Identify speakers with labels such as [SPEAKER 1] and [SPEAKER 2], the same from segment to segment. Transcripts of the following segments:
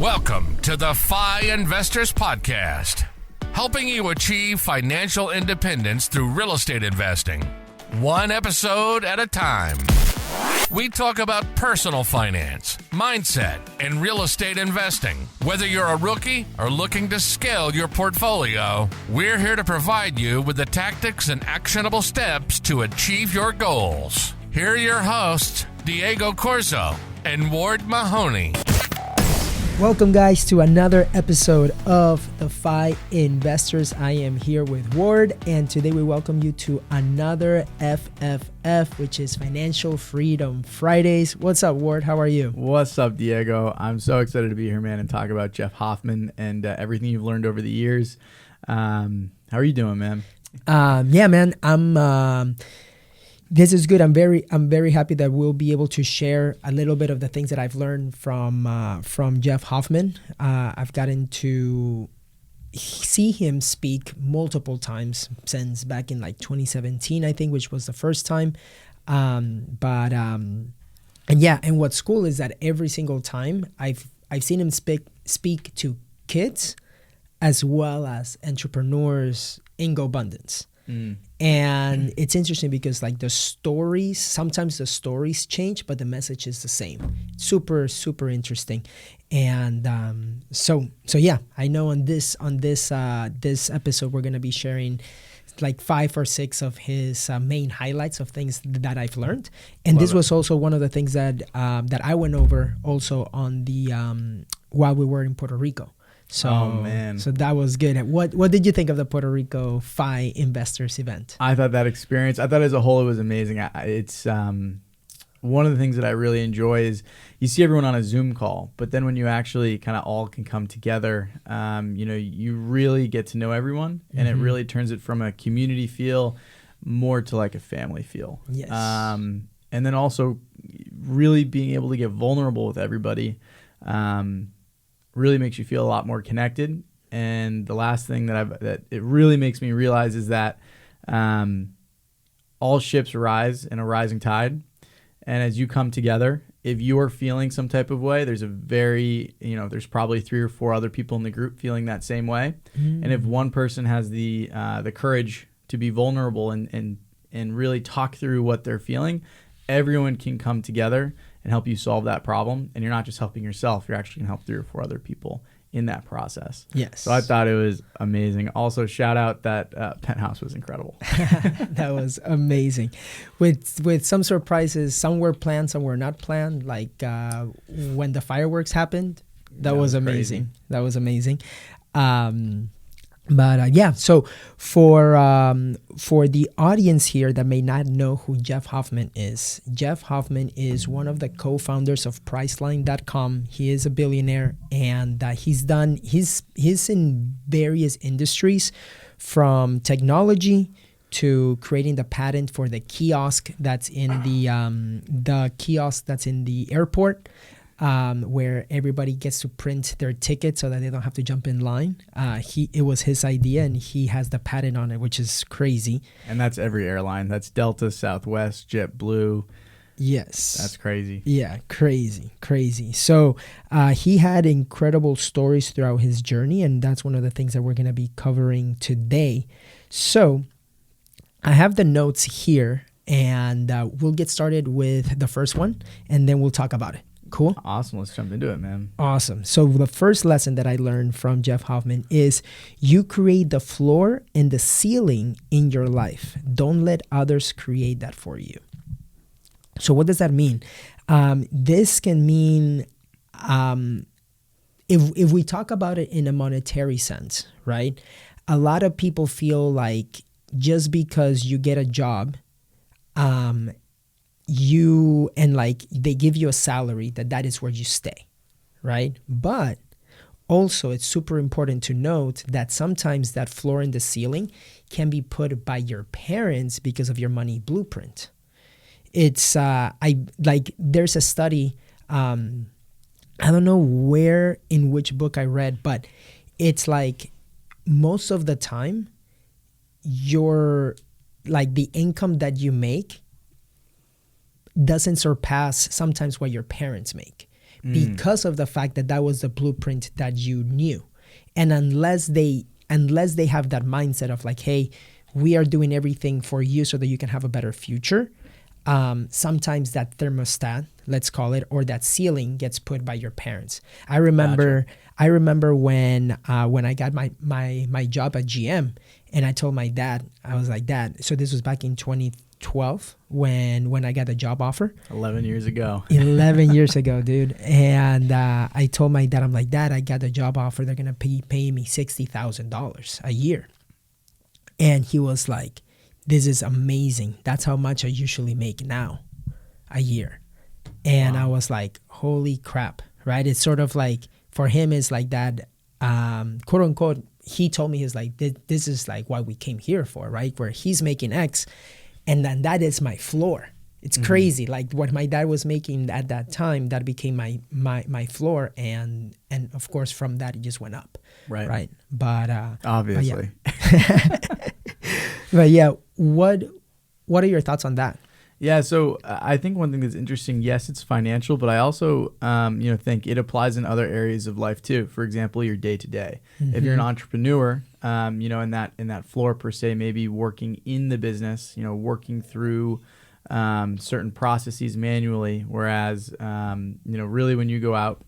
[SPEAKER 1] Welcome to the FI Investors Podcast, helping you achieve financial independence through real estate investing, one episode at a time. We talk about personal finance, mindset, and real estate investing. Whether you're a rookie or looking to scale your portfolio, we're here to provide you with the tactics and actionable steps to achieve your goals. Here are your hosts, Diego Corzo and Ward Mahoney.
[SPEAKER 2] Welcome, guys, to another episode of the FI Investors. I am here with Ward, and today we welcome you to another FFF, which is Financial Freedom Fridays. What's up, Ward? How are you?
[SPEAKER 3] What's up, Diego? I'm so excited to be here, man, and talk about Jeff Hoffman and everything you've learned over the years. How are you doing, man?
[SPEAKER 2] Yeah, man. This is good. I'm very happy that we'll be able to share a little bit of the things that I've learned from Jeff Hoffman. I've gotten to see him speak multiple times since back in like 2017, I think, which was the first time. And what's cool is that every single time I've seen him speak to kids as well as entrepreneurs in GoBundance. And it's interesting because like sometimes the stories change, but the message is the same. Super, super interesting. And so yeah, I know on this episode we're gonna be sharing like 5 or 6 of his main highlights of things that I've learned. And this was also one of the things that I went over also on the while we were in Puerto Rico. So that was good. What did you think of the Puerto Rico FI Investors event?
[SPEAKER 3] I thought as a whole, it was amazing. It's one of the things that I really enjoy is you see everyone on a Zoom call, but then when you actually kind of all can come together, you really get to know everyone, and it really turns it from a community feel more to like a family feel.
[SPEAKER 2] Yes.
[SPEAKER 3] And then also really being able to get vulnerable with everybody. Really makes you feel a lot more connected. And the last thing that it really makes me realize is that all ships rise in a rising tide. And as you come together, if you are feeling some type of way, there's there's probably 3 or 4 other people in the group feeling that same way. And if one person has the courage to be vulnerable and really talk through what they're feeling, everyone can come together and help you solve that problem. And you're not just helping yourself, you're actually going to help 3 or 4 other people in that process.
[SPEAKER 2] Yes.
[SPEAKER 3] So I thought it was amazing. Also, shout out that penthouse was incredible.
[SPEAKER 2] That was amazing. With some surprises, some were planned, some were not planned. Like when the fireworks happened, that was amazing. Crazy. That was amazing. So for the audience here that may not know who Jeff Hoffman is one of the co-founders of Priceline.com. He is a billionaire, and he's in various industries, from technology to creating the patent for the kiosk that's in the kiosk that's in the airport. Where everybody gets to print their ticket so that they don't have to jump in line. It was his idea, and he has the patent on it, which is crazy.
[SPEAKER 3] And that's every airline. That's Delta, Southwest, JetBlue.
[SPEAKER 2] Yes.
[SPEAKER 3] That's crazy.
[SPEAKER 2] Yeah, crazy. So he had incredible stories throughout his journey, and that's one of the things that we're going to be covering today. So I have the notes here, and we'll get started with the first one, and then we'll talk about it. Cool.
[SPEAKER 3] Awesome. Let's jump into it, man.
[SPEAKER 2] Awesome. So the first lesson that I learned from Jeff Hoffman is you create the floor and the ceiling in your life. Don't let others create that for you. So what does that mean? This can mean, if we talk about it in a monetary sense, right? A lot of people feel like just because you get a job, they give you a salary, that is where you stay, right? But also it's super important to note that sometimes that floor and the ceiling can be put by your parents because of your money blueprint. It's there's a study, I don't know in which book I read, but it's like most of the time the income that you make doesn't surpass sometimes what your parents make. because of the fact that that was the blueprint that you knew. And unless they have that mindset of like, hey, we are doing everything for you so that you can have a better future, sometimes that thermostat, let's call it, or that ceiling gets put by your parents. I remember when I got my job at GM, and I told my dad, I was like, Dad, so this was back in 2012 when I got the job offer.
[SPEAKER 3] 11 years ago.
[SPEAKER 2] 11 years ago, dude. And I told my dad, I'm like, Dad, I got the job offer. They're going to pay me $60,000 a year. And he was like, this is amazing. That's how much I usually make now a year. And wow. I was like, holy crap, right? It's sort of like, for him, it's like that, quote unquote, he told me, he's like, this is like what we came here for, right? Where he's making X, and then that is my floor. It's crazy. Like what my dad was making at that time, that became my floor. And of course, from that, it just went up. Right. But
[SPEAKER 3] obviously.
[SPEAKER 2] But yeah, what are your thoughts on that?
[SPEAKER 3] Yeah, so I think one thing that's interesting, yes, it's financial, but I also think it applies in other areas of life too. For example, your day-to-day. If you're an entrepreneur, in that floor per se, maybe working in the business, working through certain processes manually, whereas really when you go out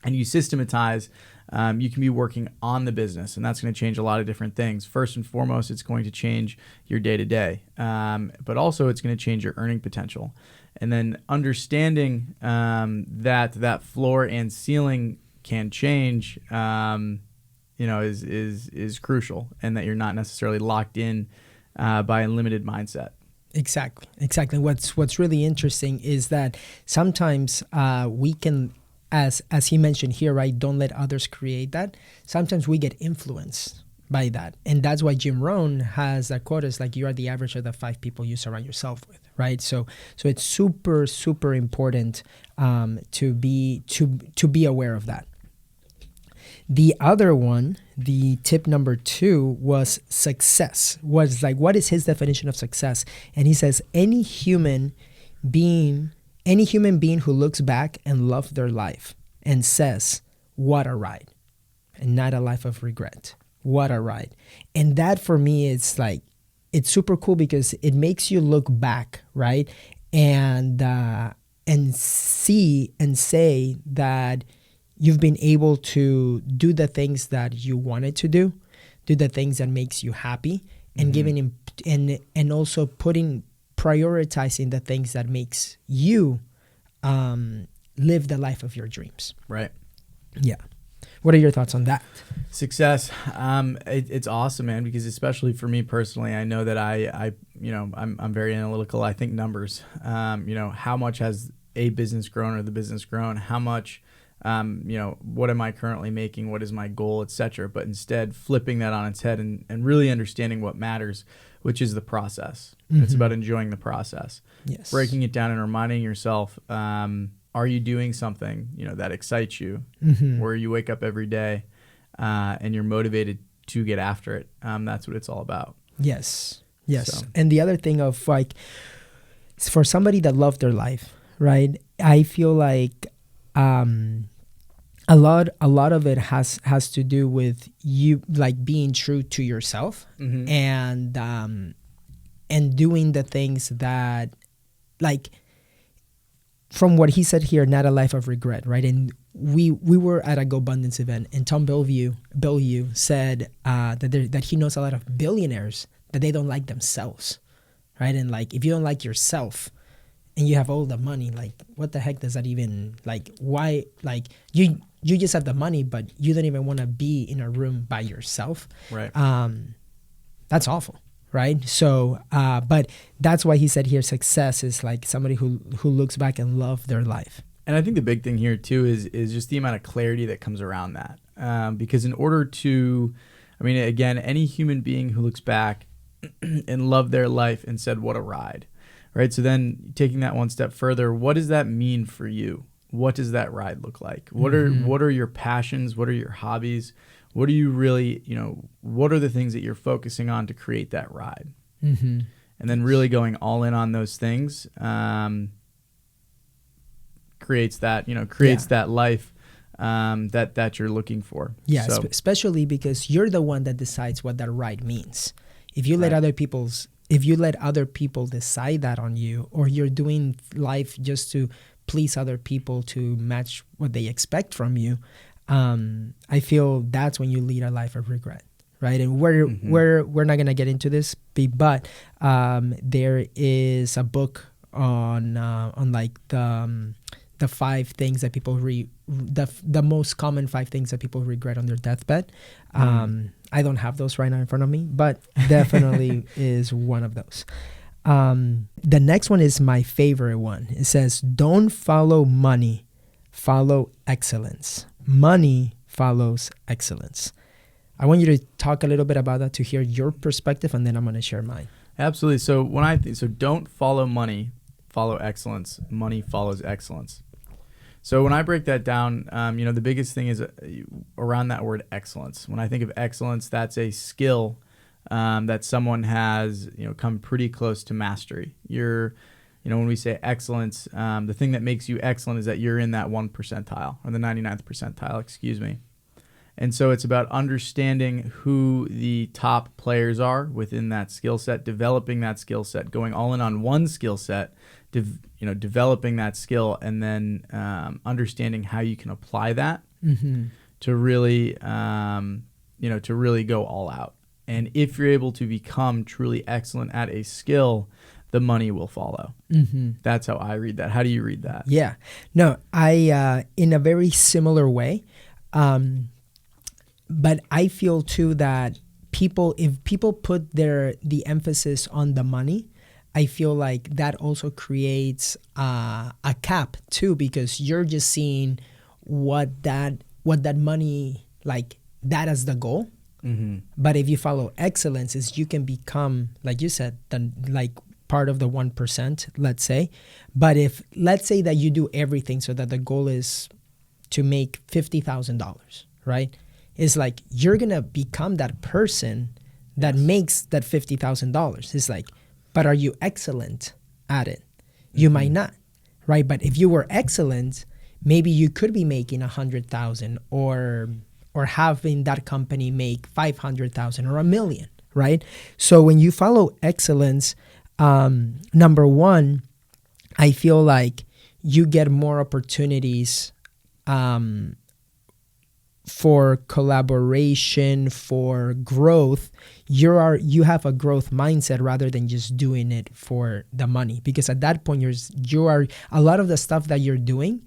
[SPEAKER 3] and you systematize, you can be working on the business, and that's going to change a lot of different things. First and foremost, it's going to change your day-to-day, but also it's going to change your earning potential. And then understanding that floor and ceiling can change, is crucial, and that you're not necessarily locked in by a limited mindset.
[SPEAKER 2] Exactly. What's really interesting is that sometimes we can, as he mentioned here, right, don't let others create that. Sometimes we get influenced by that. And that's why Jim Rohn has that quote, is like, you are the average of the 5 people you surround yourself with, right? So it's super, super important to be aware of that. The other one, the tip number 2, was success. Was like, what is his definition of success? And he says, any human being who looks back and loves their life and says, what a ride, and not a life of regret. What a ride. And that for me is like, it's super cool because it makes you look back, right? And see and say that you've been able to do the things that you wanted to do the things that makes you happy, and giving and also prioritizing the things that makes you live the life of your dreams.
[SPEAKER 3] Right.
[SPEAKER 2] Yeah. What are your thoughts on that?
[SPEAKER 3] Success. It's awesome, man, because especially for me personally, I know that I'm very analytical. I think numbers, how much has a business grown or the business grown? How much, what am I currently making? What is my goal, etc. But instead flipping that on its head and really understanding what matters, which is the process. It's about enjoying the process.
[SPEAKER 2] Yes.
[SPEAKER 3] Breaking it down and reminding yourself, are you doing something, that excites you, where you wake up every day and you're motivated to get after it? That's what it's all about.
[SPEAKER 2] Yes.
[SPEAKER 3] So.
[SPEAKER 2] And the other thing of like, for somebody that loved their life, right? I feel like a lot of it has to do with you, like, being true to yourself and doing the things that, like, from what he said here, not a life of regret, right? And we were at a GoBundance event, and Tom Bilyeu said that he knows a lot of billionaires that they don't like themselves, right? And like, if you don't like yourself and you have all the money, like, what the heck does that even, like, why, like, you just have the money, but you don't even want to be in a room by yourself.
[SPEAKER 3] Right.
[SPEAKER 2] That's awful. Right. So, but that's why he said here, success is like somebody who looks back and loves their life. And
[SPEAKER 3] I think the big thing here too is just the amount of clarity that comes around that. Because in order to, again, any human being who looks back and loved their life and said, what a ride, right? So then taking that one step further, what does that mean for you? What does that ride look like? What are your passions? What are your hobbies? What are you really, what are the things that you're focusing on to create that ride? And then really going all in on those things, creates that life that you're looking for.
[SPEAKER 2] Yeah,
[SPEAKER 3] So,
[SPEAKER 2] especially because you're the one that decides what that right means. If you let other people decide that on you, or you're doing life just to please other people to match what they expect from you, I feel that's when you lead a life of regret, right? And we're not gonna get into this, but there is a book on like the 5 things that people the most common 5 things that people regret on their deathbed. I don't have those right now in front of me, but definitely is one of those. The next one is my favorite one. It says, don't follow money, follow excellence. Money follows excellence. I want you to talk a little bit about that to hear your perspective, and then I'm going to share mine.
[SPEAKER 3] Absolutely. So so don't follow money, follow excellence. Money follows excellence. So when I break that down, the biggest thing is around that word excellence. When I think of excellence, that's a skill that someone has, come pretty close to mastery. When we say excellence, the thing that makes you excellent is that you're in that 1 percentile, or the 99th percentile, excuse me. And so it's about understanding who the top players are within that skill set, developing that skill set, going all in on one skill set, developing that skill, and then understanding how you can apply that to really, to really go all out. And if you're able to become truly excellent at a skill, the money will follow. That's how I read that. How do you read that?
[SPEAKER 2] Yeah. No, I in a very similar way. But I feel too that if people put the emphasis on the money, I feel like that also creates a cap too, because you're just seeing what that money, like that as the goal. But if you follow excellence, is you can become, like you said, part of the 1%, let's say. But let's say that you do everything so that the goal is to make $50,000, right? It's like you're going to become that person that makes that $50,000. It's like, but are you excellent at it? You might not, right? But if you were excellent, maybe you could be making $100,000 or having that company make $500,000 or $1 million, right? So when you follow excellence, number one, I feel like you get more opportunities for collaboration, for growth. You have a growth mindset rather than just doing it for the money, because at that point you are a lot of the stuff that you're doing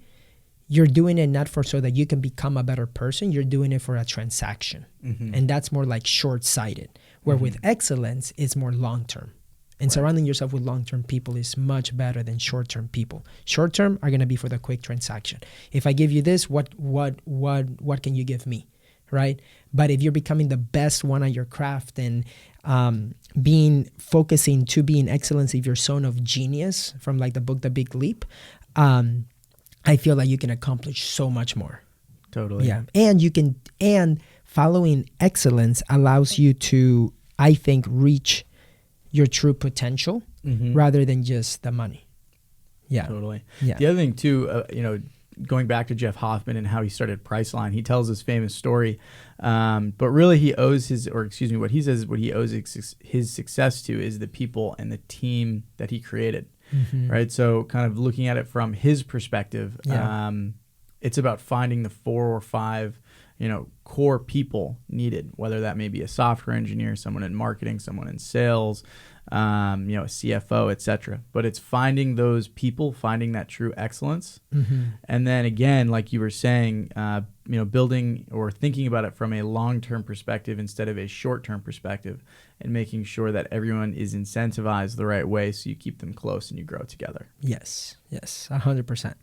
[SPEAKER 2] it not for so that you can become a better person. You're doing it for a transaction, and that's more like short-sighted. Where with excellence, it's more long-term. And surrounding yourself with long-term people is much better than short-term people. Short-term are going to be for the quick transaction. If I give you this, what can you give me, right? But if you're becoming the best one at your craft and focusing to being excellence, if you're son of genius from like the book The Big Leap, I feel like you can accomplish so much more.
[SPEAKER 3] Totally.
[SPEAKER 2] Yeah, and following excellence allows you to, I think, reach your true potential rather than just the money. Yeah.
[SPEAKER 3] Totally.
[SPEAKER 2] Yeah.
[SPEAKER 3] The other thing too, going back to Jeff Hoffman and how he started Priceline, he tells this famous story, but really he owes what he says what he owes his success to is the people and the team that he created, right? So kind of looking at it from his perspective, it's about finding the 4 or 5 core people needed, whether that may be a software engineer, someone in marketing, someone in sales, a CFO, etc. But it's finding those people, finding that true excellence. And then again, like you were saying, building or thinking about it from a long-term perspective instead of a short-term perspective, and making sure that everyone is incentivized the right way so you keep them close and you grow together.
[SPEAKER 2] Yes, 100%.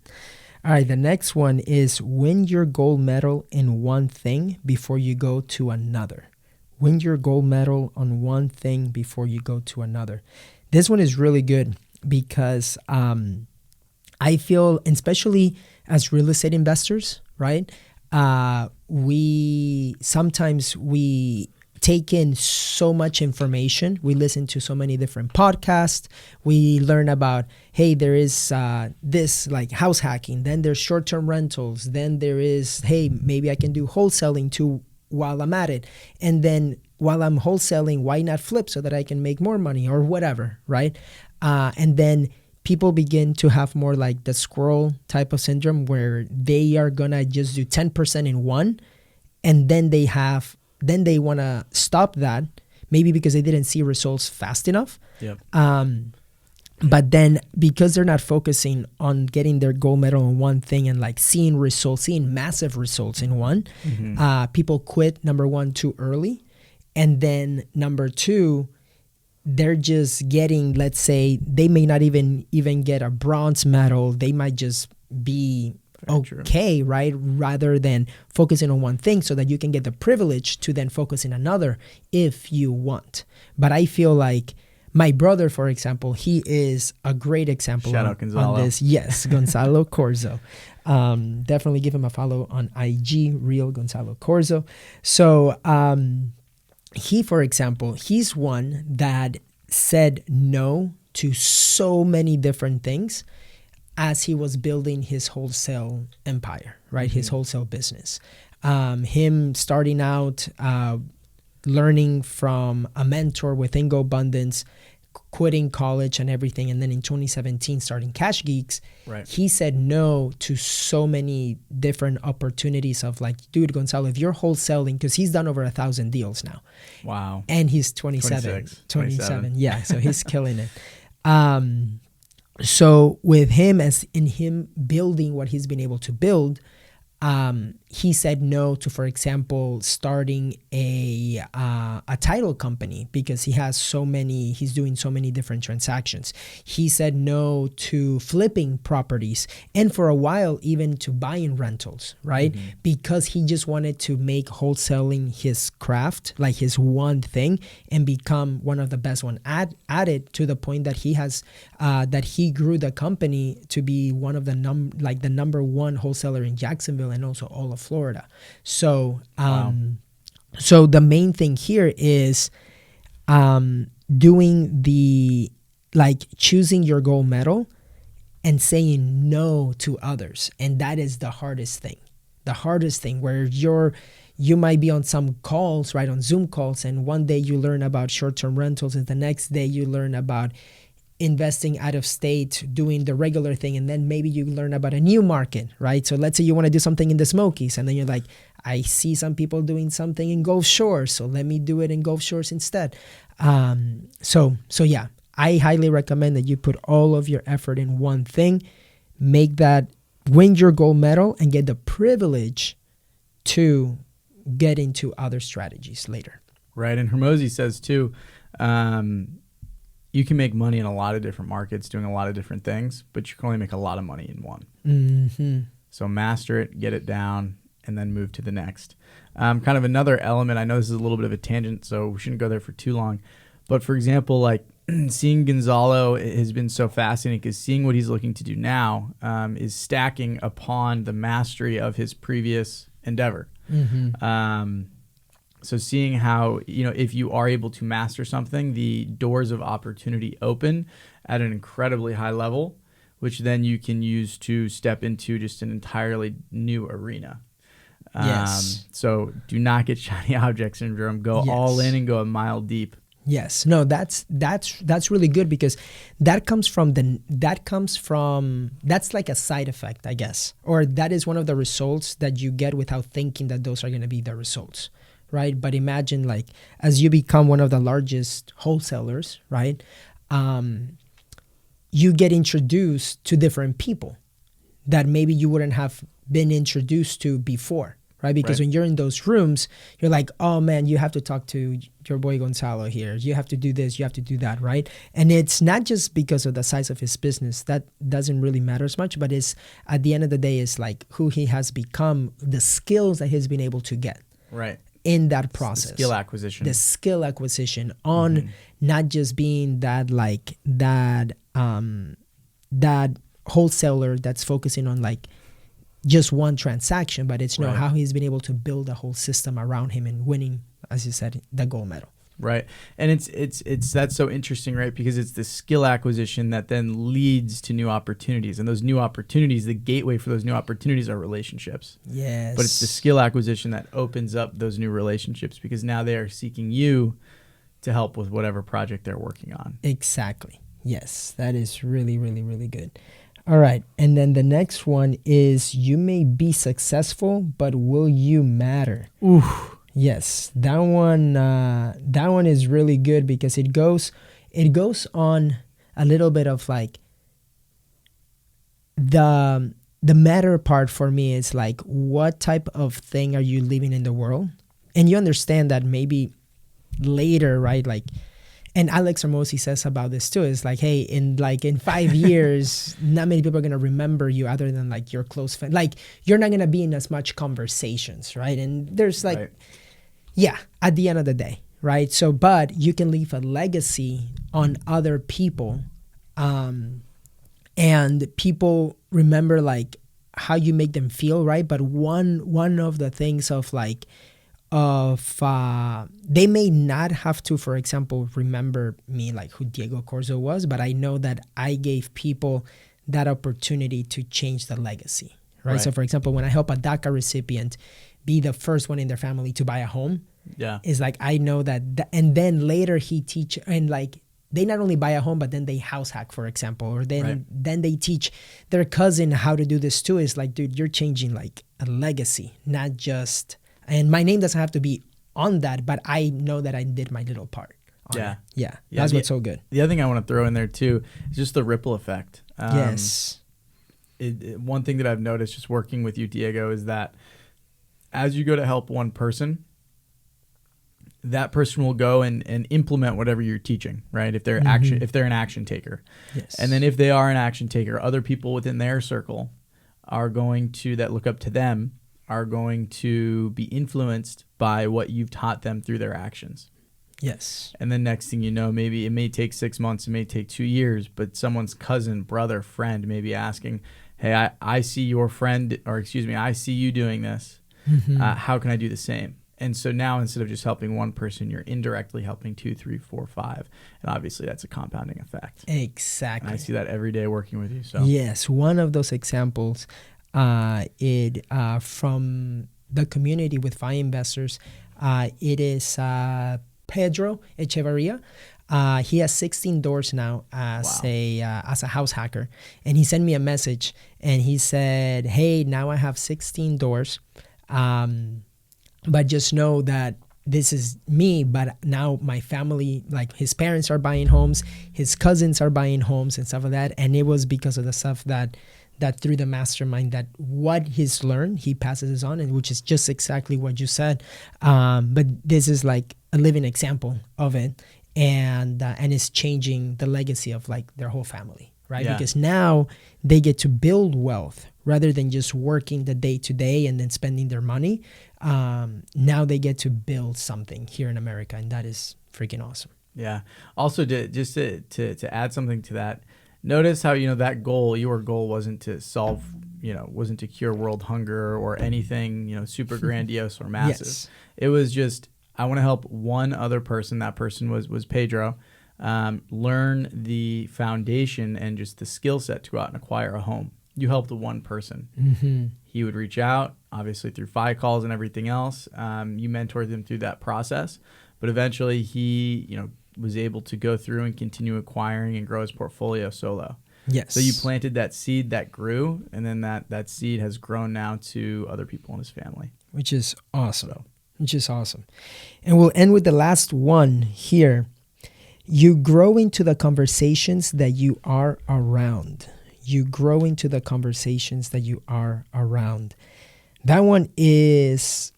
[SPEAKER 2] All right, the next one is win your gold medal in one thing before you go to another. Win your gold medal on one thing before you go to another. This one is really good because I feel, especially as real estate investors, right? We take in so much information. We listen to so many different podcasts. We learn about, hey, there is this like house hacking. Then there's short-term rentals. Then there is, hey, maybe I can do wholesaling too while I'm at it. And then while I'm wholesaling, why not flip so that I can make more money or whatever, right? And then people begin to have more like the squirrel type of syndrome where they are going to just do 10% in one. And then they want to stop that, maybe because they didn't see results fast enough.
[SPEAKER 3] Yep.
[SPEAKER 2] But then because they're not focusing on getting their gold medal in one thing and like seeing massive results in one, people quit, number one, too early. And then number two, they're just getting, let's say, they may not even get a bronze medal. They might just be okay, right? Rather than focusing on one thing so that you can get the privilege to then focus in another if you want. But I feel like my brother, for example, he is a great example
[SPEAKER 3] Shout out Gonzalo.
[SPEAKER 2] on this. Yes, Gonzalo Corzo. Definitely give him a follow on IG, Real Gonzalo Corzo. So he, for example, he's one that said no to so many different things as he was building his wholesale empire, right? His wholesale business. Him starting out, learning from a mentor within GoBundance, quitting college and everything, and then in 2017 starting Cash Geeks.
[SPEAKER 3] Right.
[SPEAKER 2] He said no to so many different opportunities of like, dude, Gonzalo, if you're wholesaling, because he's done over 1,000 deals now.
[SPEAKER 3] Wow.
[SPEAKER 2] And he's 27. 27. Yeah, so he's killing it. So with him, as in him building what he's been able to build, he said no to, for example, starting a title company because he's doing so many different transactions. He said no to flipping properties and for a while even to buying rentals, right? Because he just wanted to make wholesaling his craft, like his one thing, and become one of the best one at it, to the point that he grew the company to be one of the number one wholesaler in Jacksonville and also all of Florida. So, so the main thing here is doing choosing your gold medal and saying no to others. And that is the hardest thing. The hardest thing where you might be on some calls, right, on Zoom calls, and one day you learn about short-term rentals and the next day you learn about investing out of state, doing the regular thing, and then maybe you learn about a new market, right? So let's say you want to do something in the Smokies, and then you're like, I see some people doing something in Gulf Shores, so let me do it in Gulf Shores instead. So yeah, I highly recommend that you put all of your effort in one thing, win your gold medal, and get the privilege to get into other strategies later.
[SPEAKER 3] Right, and Hermosi says too, you can make money in a lot of different markets doing a lot of different things, but you can only make a lot of money in one. So master it, get it down, and then move to the next. Kind of another element, I know this is a little bit of a tangent, so we shouldn't go there for too long. But for example, like seeing Gonzalo has been so fascinating because seeing what he's looking to do now is stacking upon the mastery of his previous endeavor. So seeing how, if you are able to master something, the doors of opportunity open at an incredibly high level, which then you can use to step into just an entirely new arena.
[SPEAKER 2] Yes.
[SPEAKER 3] So do not get shiny object syndrome. Go all in and go a mile deep.
[SPEAKER 2] Yes. No, that's really good because that's like a side effect, I guess, or that is one of the results that you get without thinking that those are going to be the results. Right. But imagine like as you become one of the largest wholesalers, right, you get introduced to different people that maybe you wouldn't have been introduced to before. Right. Because when you're in those rooms, you're like, oh, man, you have to talk to your boy Gonzalo here. You have to do this. You have to do that. Right. And it's not just because of the size of his business. That doesn't really matter as much. But it's at the end of the day, it's like who he has become, the skills that he's been able to get. Right. In that process,
[SPEAKER 3] the skill acquisition on not just being that
[SPEAKER 2] wholesaler that's focusing on like just one transaction, but it's
[SPEAKER 3] Right.
[SPEAKER 2] how he's been able to build a whole system around him and winning, as you said, the gold medal.
[SPEAKER 3] Right. And it's that's so interesting, right? Because it's the skill acquisition that then leads to new opportunities. And those new opportunities, the gateway for those new opportunities are relationships.
[SPEAKER 2] Yes.
[SPEAKER 3] But it's the skill acquisition that opens up those new relationships, because now they are seeking you to help with whatever project they're working on.
[SPEAKER 2] Exactly. Yes. That is really, really, really good. All right. And then the next one is, you may be successful, but will you matter?
[SPEAKER 3] Ooh.
[SPEAKER 2] Yes, that one is really good, because it goes on a little bit of like the matter part for me is like, what type of thing are you living in the world? And you understand that maybe later, right? Like, and Alex Hermosi says about this too, is like, hey, in 5 years, not many people are gonna remember you other than like your close friend. Like, you're not gonna be in as much conversations, right? And there's like,
[SPEAKER 3] Right.
[SPEAKER 2] yeah, at the end of the day, right? So, but you can leave a legacy on other people, and people remember like how you make them feel, right? But one of the things of like, they may not have to, for example, remember me like who Diego Corzo was, but I know that I gave people that opportunity to change the legacy, right? So, for example, when I help a DACA recipient be the first one in their family to buy a home, is like, I know that, and then later he teach, and like, they not only buy a home, but then they house hack, for example, or then they teach their cousin how to do this too. Is like, dude, you're changing like a legacy, not just, and my name doesn't have to be on that, but I know that I did my little part. Yeah. That's what's so good.
[SPEAKER 3] The other thing I want to throw in there too is just the ripple effect.
[SPEAKER 2] Yes.
[SPEAKER 3] One thing that I've noticed just working with you, Diego, is that as you go to help one person, that person will go and implement whatever you're teaching, right? If they're if they're an action taker.
[SPEAKER 2] Yes.
[SPEAKER 3] And then if they are an action taker, other people within their circle are going to, that look up to them, are going to be influenced by what you've taught them through their actions.
[SPEAKER 2] Yes.
[SPEAKER 3] And then next thing you know, maybe it may take 6 months, it may take 2 years, but someone's cousin, brother, friend may be asking, hey, I see your friend, or excuse me, I see you doing this. How can I do the same? And so now, instead of just helping one person, you're indirectly helping 2, 3, 4, 5. And obviously that's a compounding effect.
[SPEAKER 2] Exactly.
[SPEAKER 3] And I see that every day working with you. So
[SPEAKER 2] yes, one of those examples, from the community with FI Investors, it is Pedro Echevarria. He has 16 doors now as a house hacker, and he sent me a message and he said, hey, now I have 16 doors, but just know that this is me, but now my family, like his parents are buying homes, his cousins are buying homes and stuff like that. And it was because of the stuff that through the mastermind, that what he's learned, he passes on, and which is just exactly what you said. But this is like a living example of it. And it's changing the legacy of like their whole family, right?
[SPEAKER 3] Yeah.
[SPEAKER 2] Because now they get to build wealth rather than just working the day to day and then spending their money. Now they get to build something here in America, and that is freaking awesome.
[SPEAKER 3] yeah. Also, to add something to that, notice how, that goal, your goal wasn't to solve, wasn't to cure world hunger or anything, super grandiose or massive.
[SPEAKER 2] Yes.
[SPEAKER 3] It was just, I want to help one other person. That person was Pedro, learn the foundation and just the skill set to go out and acquire a home. You helped one person.
[SPEAKER 2] Mm-hmm.
[SPEAKER 3] He would reach out, obviously through FI calls and everything else. You mentored him through that process, but eventually he, was able to go through and continue acquiring and grow his portfolio solo.
[SPEAKER 2] Yes.
[SPEAKER 3] So you planted that seed that grew, and then that seed has grown now to other people in his family.
[SPEAKER 2] Which is awesome. Which is awesome. And we'll end with the last one here. You grow into the conversations that you are around. You grow into the conversations that you are around. That one is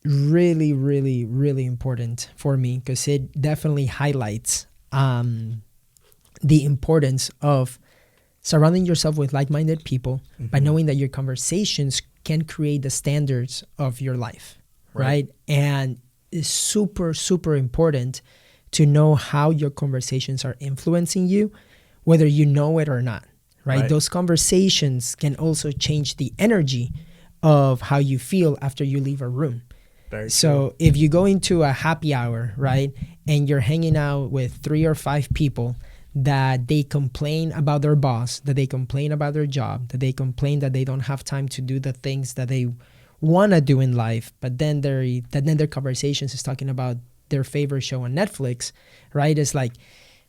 [SPEAKER 2] really, really, really important for me, because it definitely highlights the importance of surrounding yourself with like-minded people, by knowing that your conversations can create the standards of your life, right? And it's super, super important to know how your conversations are influencing you, whether you know it or not, right? Those conversations can also change the energy of how you feel after you leave a room. So if you go into a happy hour, right, and you're hanging out with 3 or 5 people that they complain about their boss, that they complain about their job, that they complain that they don't have time to do the things that they want to do in life, but then their conversations is talking about their favorite show on Netflix, right? It's like,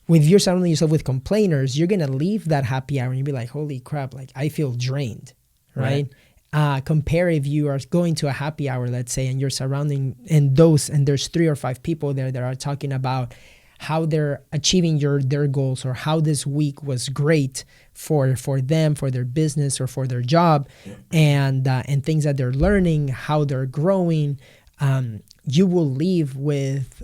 [SPEAKER 2] if you're surrounding yourself with complainers, you're going to leave that happy hour and you'll be like, holy crap, like I feel drained, right? Compare if you are going to a happy hour, let's say, and you're surrounding and there's 3 or 5 people there that are talking about how they're achieving their goals, or how this week was great for them, for their business or for their job, and things that they're learning, how they're growing. You will leave with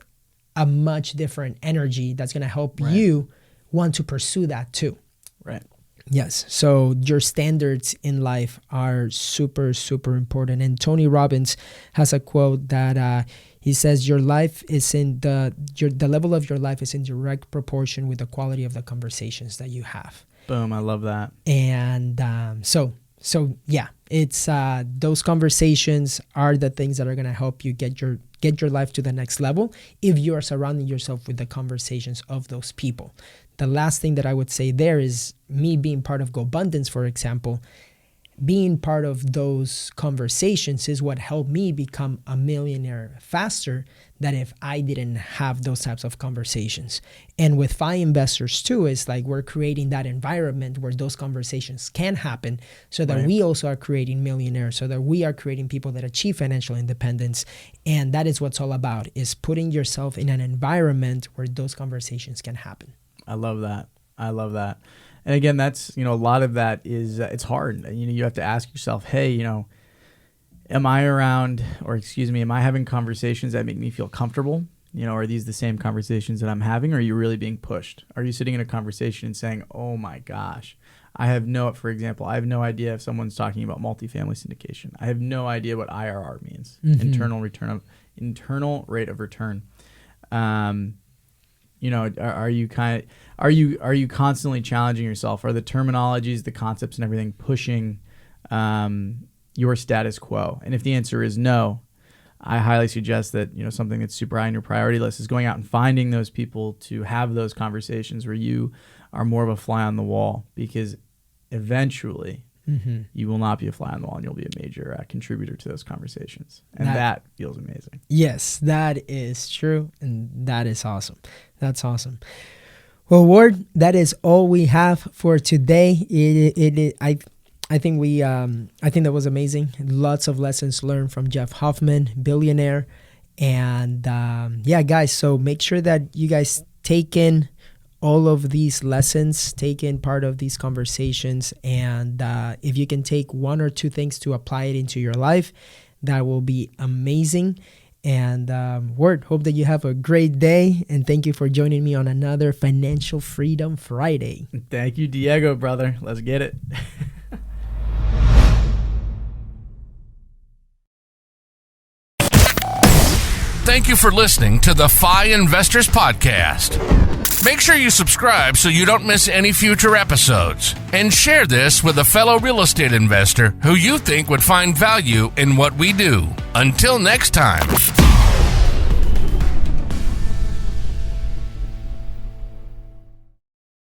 [SPEAKER 2] a much different energy that's going to help you want to pursue that too.
[SPEAKER 3] Right.
[SPEAKER 2] Yes. So your standards in life are super, super important. And Tony Robbins has a quote that he says, "Your life is in the level of your life is in direct proportion with the quality of the conversations that you have."
[SPEAKER 3] Boom. I love that.
[SPEAKER 2] And so yeah, it's those conversations are the things that are going to help you get your life to the next level if you are surrounding yourself with the conversations of those people. The last thing that I would say there is me being part of GoBundance, for example. Being part of those conversations is what helped me become a millionaire faster than if I didn't have those types of conversations. And with FI Investors too, it's like we're creating that environment where those conversations can happen, so that we also are creating millionaires, so that we are creating people that achieve financial independence. And that is what's all about, is putting yourself in an environment where those conversations can happen.
[SPEAKER 3] I love that. And again, that's, a lot of that is, it's hard. You have to ask yourself, hey, am I having conversations that make me feel comfortable? Are these the same conversations that I'm having? Or are you really being pushed? Are you sitting in a conversation and saying, oh my gosh, for example, I have no idea if someone's talking about multifamily syndication. I have no idea what IRR means, internal rate of return. Are you constantly challenging yourself? Are the terminologies, the concepts and everything pushing your status quo? And if the answer is no, I highly suggest that, something that's super high on your priority list is going out and finding those people to have those conversations where you are more of a fly on the wall, because eventually you will not be a fly on the wall and you'll be a major contributor to those conversations. And that feels amazing.
[SPEAKER 2] Yes, that is true. And that is awesome. That's awesome. Well, Ward, that is all we have for today. I think that was amazing. Lots of lessons learned from Jeff Hoffman, billionaire. And guys, so make sure that you guys take in all of these lessons, take in part of these conversations. And if you can take 1 or 2 things to apply it into your life, that will be amazing. And Ward, hope that you have a great day. And thank you for joining me on another Financial Freedom Friday.
[SPEAKER 3] Thank you, Diego, brother. Let's get it.
[SPEAKER 1] Thank you for listening to the FI Investors Podcast. Make sure you subscribe so you don't miss any future episodes. And share this with a fellow real estate investor who you think would find value in what we do. Until next time.